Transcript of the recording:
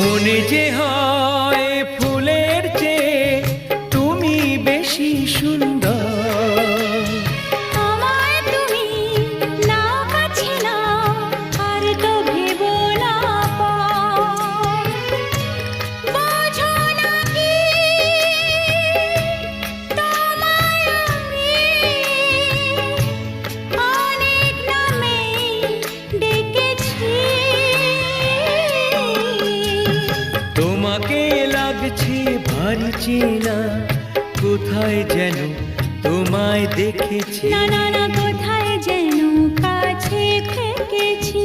মনে যে হয় ফুলের চেয়ে তুমি বেশি সুন্দর। আমায় তুমি নাও কাছে নাও, আর তো ভেবো না পর। বোঝো না কি তোমায় আমি অনেক নামেই ডেকেছি। তোমাকে লাগছে ভারী চেনা, কোথায় যেন তোমায় দেখেছি। না না না, কোথায় যেন কাছে থেকেছি।